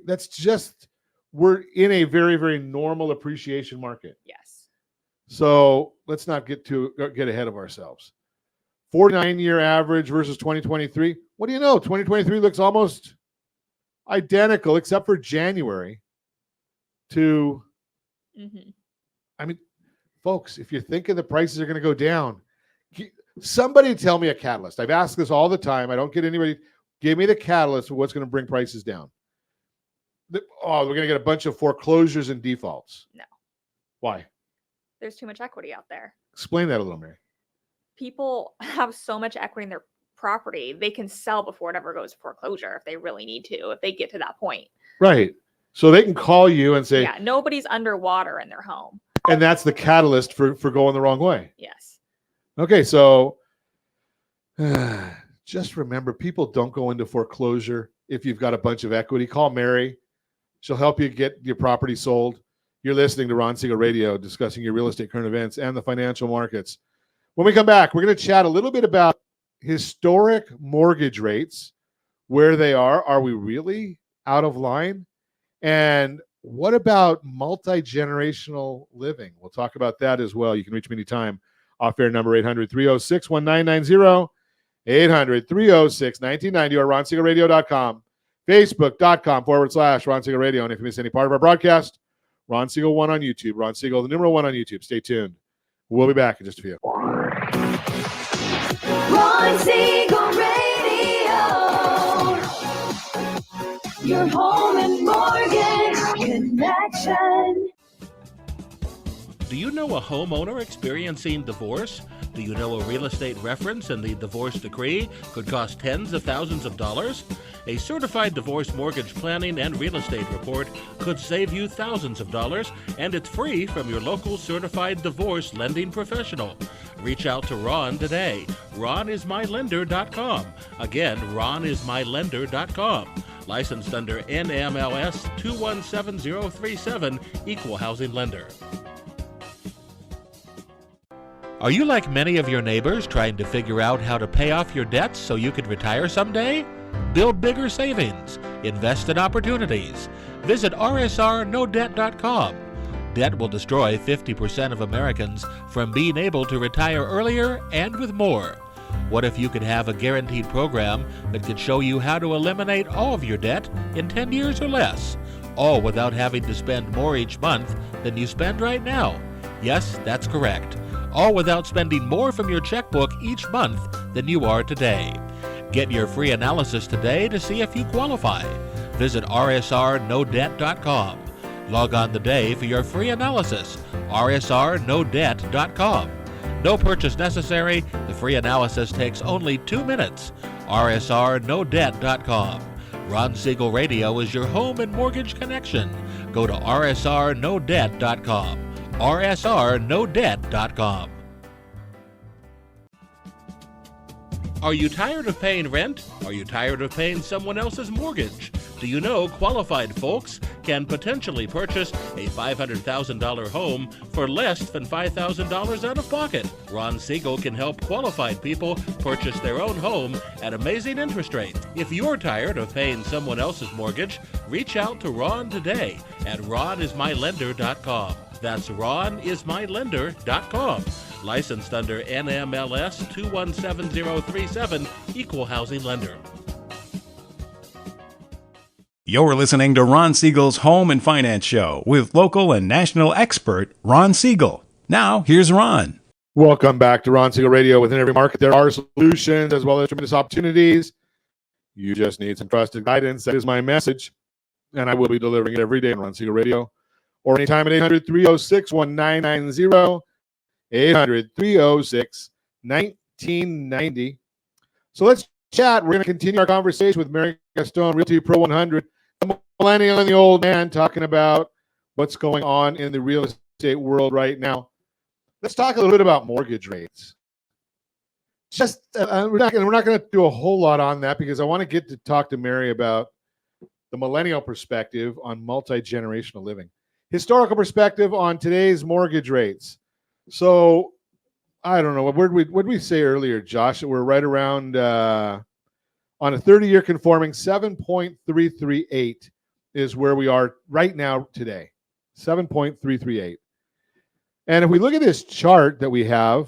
we're in a very, very normal appreciation market. Yes. So let's not get ahead of ourselves. 49-year average versus 2023. What do you know? 2023 looks almost identical, except for January. To, Mhm. I mean, folks, if you're thinking the prices are going to go down, somebody tell me a catalyst. I've asked this all the time. I don't get anybody. Give me the catalyst of what's going to bring prices down. We're going to get a bunch of foreclosures and defaults. No. Why? There's too much equity out there. Explain that a little, Mary. People have so much equity in their property, they can sell before it ever goes to foreclosure if they really need to, if they get to that point. Right. So they can call you and say, yeah, nobody's underwater in their home. And that's the catalyst for going the wrong way. Yes. Okay, so just remember, people don't go into foreclosure if you've got a bunch of equity. Call Mary. She'll help you get your property sold. You're listening to Ron Siegel Radio, discussing your real estate current events and the financial markets. When we come back, we're going to chat a little bit about historic mortgage rates, where they are. Are we really out of line? And what about multi-generational living? We'll talk about that as well. You can reach me anytime. Off-air number 800-306-1990, 800-306-1990, or ronsiegelradio.com, facebook.com/Ron Siegel Radio. And if you miss any part of our broadcast, Ron Siegel 1 on YouTube, Ron Siegel, the numeral 1 on YouTube. Stay tuned. We'll be back in just a few. Ron Siegel Radio, your home and mortgage connection. Do you know a homeowner experiencing divorce? Do you know a real estate reference and the divorce decree could cost tens of thousands of dollars? A certified divorce mortgage planning and real estate report could save you thousands of dollars, and it's free from your local certified divorce lending professional. Reach out to Ron today. RonIsMyLender.com. Again, RonIsMyLender.com. Licensed under NMLS 217037, Equal Housing Lender. Are you like many of your neighbors trying to figure out how to pay off your debts so you can retire someday? Build bigger savings. Invest in opportunities. Visit rsrnodebt.com. Debt will destroy 50% of Americans from being able to retire earlier and with more. What if you could have a guaranteed program that could show you how to eliminate all of your debt in 10 years or less, all without having to spend more each month than you spend right now? Yes, that's correct. All without spending more from your checkbook each month than you are today. Get your free analysis today to see if you qualify. Visit rsrnodebt.com. Log on today for your free analysis, rsrnodebt.com. No purchase necessary. The free analysis takes only 2 minutes. rsrnodebt.com. Ron Siegel Radio is your home and mortgage connection. Go to rsrnodebt.com. rsrnodebt.com. Are you tired of paying rent? Are you tired of paying someone else's mortgage? Do you know qualified folks can potentially purchase a $500,000 home for less than $5,000 out of pocket? Ron Siegel can help qualified people purchase their own home at amazing interest rates. If you're tired of paying someone else's mortgage, reach out to Ron today at ronismylender.com. That's ronismylender.com. Licensed under NMLS 217037, Equal Housing Lender. You're listening to Ron Siegel's Home and Finance Show with local and national expert Ron Siegel. Now, here's Ron. Welcome back to Ron Siegel Radio. Within every market, there are solutions as well as tremendous opportunities. You just need some trusted guidance. That is my message, and I will be delivering it every day on Ron Siegel Radio or anytime at 800-306-1990, 800-306-1990. So let's chat. We're going to continue our conversation with Mary Gaston, Realty Pro 100, the millennial and the old man, talking about what's going on in the real estate world right now. Let's talk a little bit about mortgage rates. Just we're not going to do a whole lot on that because I want to get to talk to Mary about the millennial perspective on multi-generational living, historical perspective on today's mortgage rates. So I don't know what did we say earlier, Josh? We're right around on a 30-year conforming 7.338 is where we are right now today. 7.338. And if we look at this chart that we have,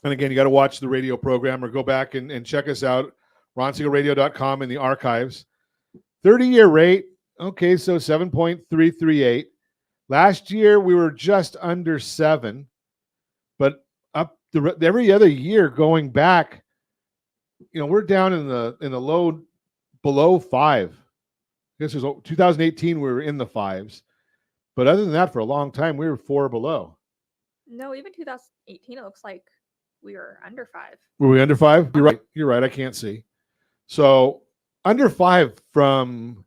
and again, you got to watch the radio program or go back and check us out, ronsiegelradio.com in the archives. 30-year rate, okay, so 7.338. Last year, we were just under 7, but up every other year going back, we're down in the low, below 5. I guess it was 2018, we were in the 5s. But other than that, for a long time, we were 4 below. No, even 2018, it looks like we were under 5. Were we under 5? You're right. You're right. I can't see. So under 5 from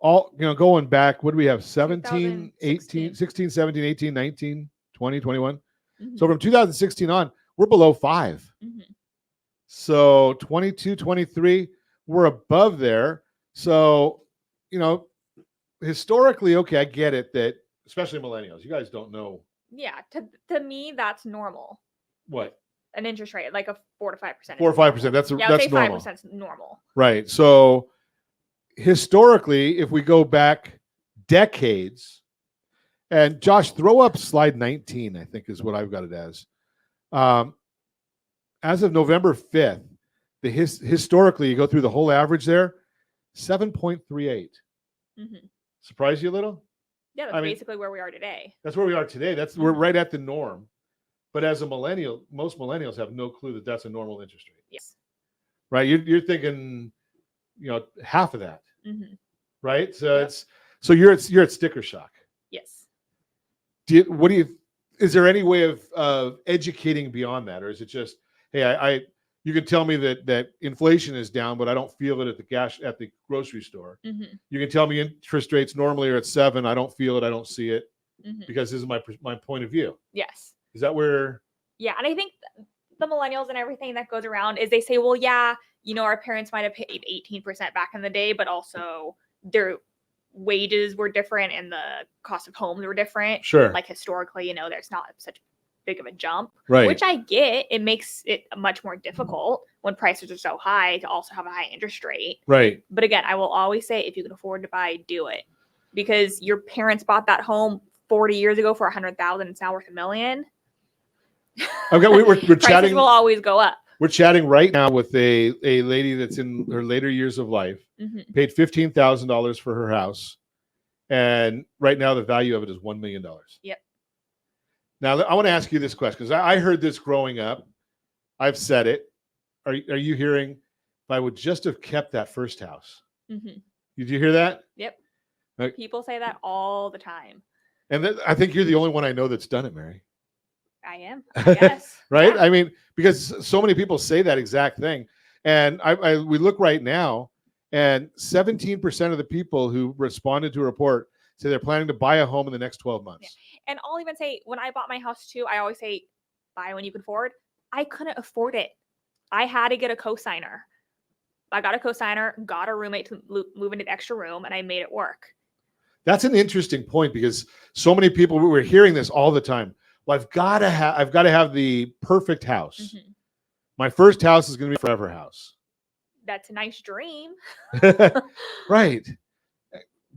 all, going back, what do we have? 17, 18, 16, 17, 18, 19, 20, 21. Mm-hmm. So from 2016 on, we're below 5. Mm-hmm. So 22, 23, we're above there. So, historically, okay, I get it that, especially millennials, you guys don't know. Yeah, to me, that's normal. What? An interest rate, like a 4 to 5%. 4 or 5%. That's normal. 5% is normal. Right. So historically, if we go back decades, and Josh, throw up slide 19, I think is what I've got it as. As of November 5th, historically, you go through the whole average there, 7.38. Mm-hmm. Surprise you a little? Yeah, that's basically where we are today. That's where we are today. We're right at the norm. But as a millennial, most millennials have no clue that that's a normal interest rate. Yes. Right? You're thinking, half of that. Mm-hmm. Right? So so you're at sticker shock. Yes. Is there any way of educating beyond that, or is it just, hey, you can tell me that inflation is down, but I don't feel it at the grocery store. Mm-hmm. You can tell me interest rates normally are at 7. I don't feel it. I don't see it because this is my point of view. Yes. Is that where? Yeah, and I think the millennials and everything that goes around is they say, well, yeah, our parents might have paid 18% back in the day, but also their wages were different and the cost of homes were different. Sure. Like historically, there's not such big of a jump, right? Which I get. It makes it much more difficult when prices are so high to also have a high interest rate, right? But again, I will always say, if you can afford to buy, do it, because your parents bought that home 40 years ago for $100,000. It's now worth $1 million. Okay, we're prices chatting. Will always go up. We're chatting right now with a lady that's in her later years of life. Mm-hmm. Paid $15,000 for her house, and right now the value of it is $1 million. Yep. Now, I want to ask you this question because I heard this growing up. I've said it. Are you hearing? If I would just have kept that first house. Mm-hmm. Did you hear that? Yep. People say that all the time. And I think you're the only one I know that's done it, Mary. I am. Yes. Right? Yeah. I mean, because so many people say that exact thing. And we look right now, and 17% of the people who responded to a report say they're planning to buy a home in the next 12 months. Yeah. And I'll even say, when I bought my house too, I always say, buy when you can afford. I couldn't afford it. I had to get a cosigner. I got a cosigner, got a roommate to move into the extra room, and I made it work. That's an interesting point because so many people, we're hearing this all the time. Well, I've got to have the perfect house. Mm-hmm. My first house is going to be a forever house. That's a nice dream. Right.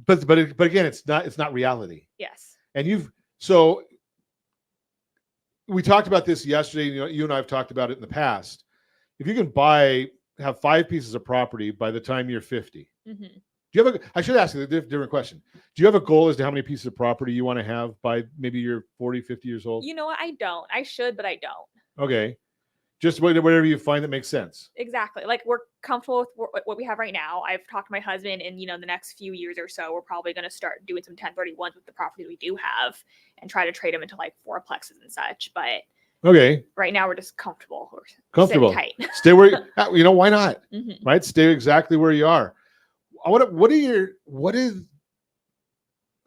But again, it's not reality. Yes. And so we talked about this yesterday. You and I have talked about it in the past. If you can have 5 pieces of property by the time you're 50, mm-hmm. Do you have I should ask you a different question. Do you have a goal as to how many pieces of property you want to have by maybe you're 40, 50 years old? You know what? I don't. I should, but I don't. Okay. Just whatever you find that makes sense. Exactly. Like we're comfortable with what we have right now. I've talked to my husband, and the next few years or so, we're probably going to start doing some 1031s with the property we do have, and try to trade them into like fourplexes and such. But okay, right now we're just comfortable. We're comfortable. sitting tight. Stay where why not? Mhm. Right? Stay exactly where you are. What is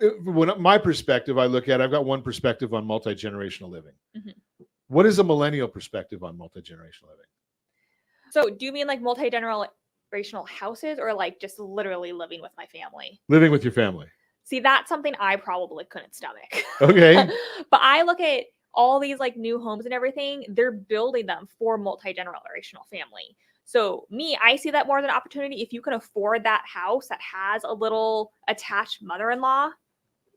when my perspective? I look at. I've got one perspective on multi-generational living. Mhm. What is a millennial perspective on multi-generational living? So, do you mean like multi-generational houses, or like just literally living with my family? Living with your family. See, that's something I probably couldn't stomach. Okay. But I look at all these like new homes and everything, they're building them for multi-generational family. So I see that more as an opportunity. If you can afford that house that has a little attached mother-in-law,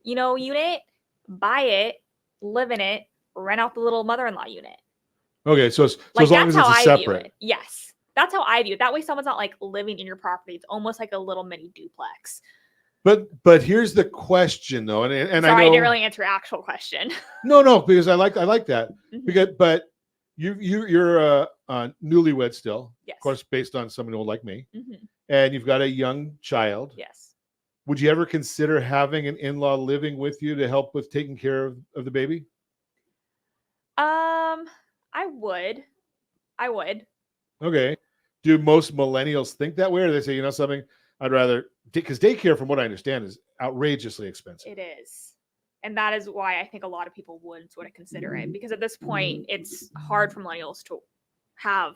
unit, buy it, live in it, rent out the little mother-in-law unit. Okay, so Like, as long as that's it's how I view separate. it. Yes. That's how I view it. That way someone's not like living in your property. It's almost like a little mini duplex. But here's the question though, and Sorry, I know I didn't really answer your actual question. no, because I like that Mhm. but you're newlywed still, Yes. of course, based on someone old like me, Mhm. and you've got a young child. Yes. Would you ever consider having an in-law living with you to help with taking care of the baby? I would. Okay. Do most millennials think that way, or they say, something? I'd rather, because daycare, from what I understand, is outrageously expensive. It is. And that is why I think a lot of people would sort of consider it, because at this point it's hard for millennials to have,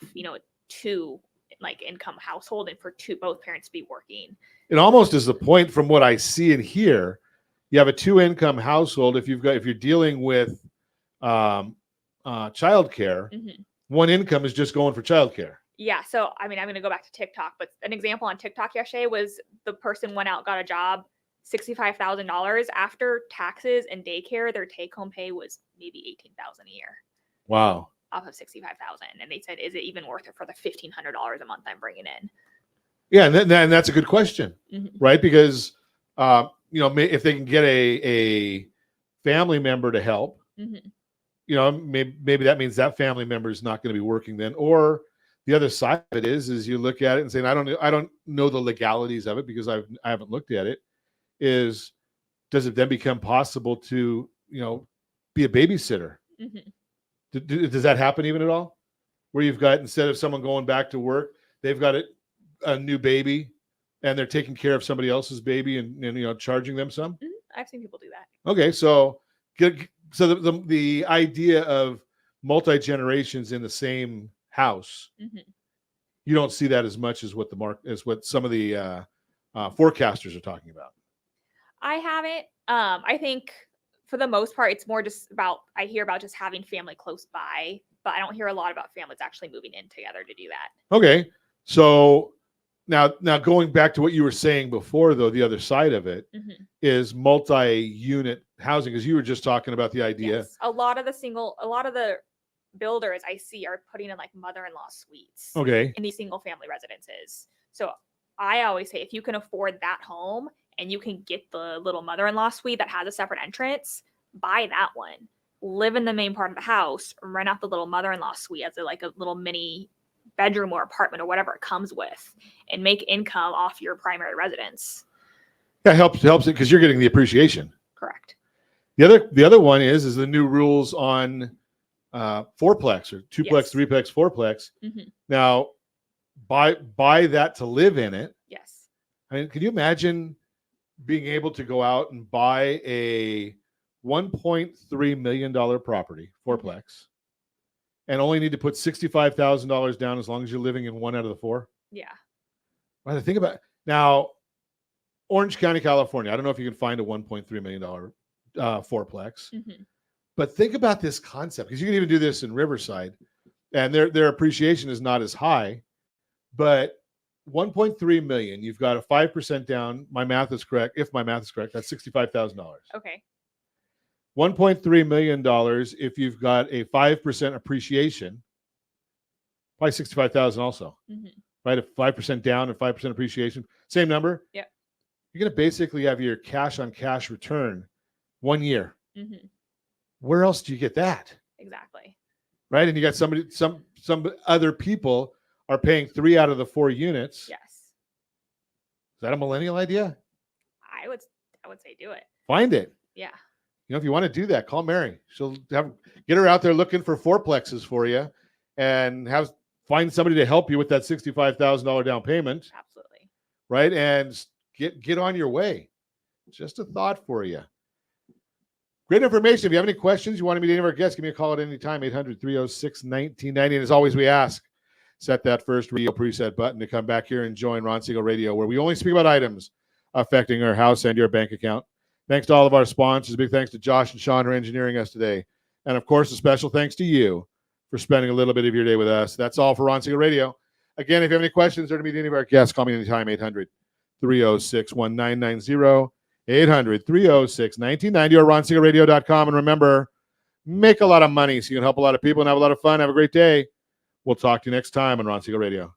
two like income household, and for both parents to be working. It almost is the point, from what I see and hear. You have a 2-income household. If you're dealing with childcare, Mhm. one income is just going for childcare. Yeah. So, I'm going to go back to TikTok, but an example on TikTok yesterday was the person went out, got a job, $65,000 after taxes and daycare. Their take home pay was maybe $18,000 a year Wow. off of $65,000. And they said, is it even worth it for the $1,500 a month I'm bringing in? Yeah, and that's a good question, Mhm. right? Because if they can get a family member to help, Mhm. maybe that means that family member is not going to be working then. Or the other side of it is you look at it and say, I don't know the legalities of it because I haven't looked at it. Does it then become possible to be a babysitter? Mhm. Does that happen even at all? Where you've got, instead of someone going back to work, they've got a new baby and they're taking care of somebody else's baby and charging them some. Mhm. I've seen people do that. Okay, so the idea of multi-generations in the same house, Mhm. you don't see that as much as what some of the forecasters are talking about. I haven't. I think for the most part, it's more just I hear about just having family close by, but I don't hear a lot about families actually moving in together to do that. Okay, so now going back to what you were saying before, though, the other side of it is Mhm. multi-unit housing, because you were just talking about the idea. Yes. A lot of the builders I see are putting in like mother-in-law suites Okay, in these single family residences. So I always say, if you can afford that home and you can get the little mother-in-law suite that has a separate entrance, buy that one. Live in the main part of the house, rent out the little mother-in-law suite as a little mini bedroom or apartment or whatever it comes with, and make income off your primary residence. that helps it because you're getting the appreciation. Correct. The other one is the new rules on fourplex or twoplex, Yes. threeplex, fourplex. Mhm. Now, buy that to live in it. Yes. I mean, can you imagine being able to go out and buy a $1.3 million property, fourplex, and only need to put $65,000 down as long as you're living in one out of the four? Yeah. Well, think about now, Orange County, California. I don't know if you can find a $1.3 million fourplex. Mhm. But think about this concept, because you can even do this in Riverside, and their appreciation is not as high. But 1.3 million, you've got a 5% down. My math is correct. If my math is correct, that's $65,000. Okay. $1.3 million if you've got a 5% appreciation, probably 65,000 also. Mhm. Right? A 5% down and 5% appreciation, same number. Yep. you're going to basically have your cash on cash return 1 year. Mhm. Where else do you get that? Exactly. Right? And you got some other people are paying 3 out of the 4 units. Yes. Is that a millennial idea? I would say do it. Find it. Yeah. You know, if you want to do that, call Mary. She'll get her out there looking for fourplexes for you, and find somebody to help you with that $65,000 down payment. Absolutely. Right? And get on your way. Just a thought for you. Great information. If you have any questions, you want to meet any of our guests, give me a call at any time, 800-306-1990. And as always, we ask, set that first radio preset button to come back here and join Ron Siegel Radio, where we only speak about items affecting our house and your bank account. Thanks to all of our sponsors. Big thanks to Josh and Sean for engineering us today. And of course, a special thanks to you for spending a little bit of your day with us. That's all for Ron Siegel Radio. Again, if you have any questions or to meet any of our guests, call me anytime, 800-306-1990. 800-306-1990 or ronsiegelradio.com. And remember, make a lot of money so you can help a lot of people and have a lot of fun. Have a great day. We'll talk to you next time on Ron Siegel Radio.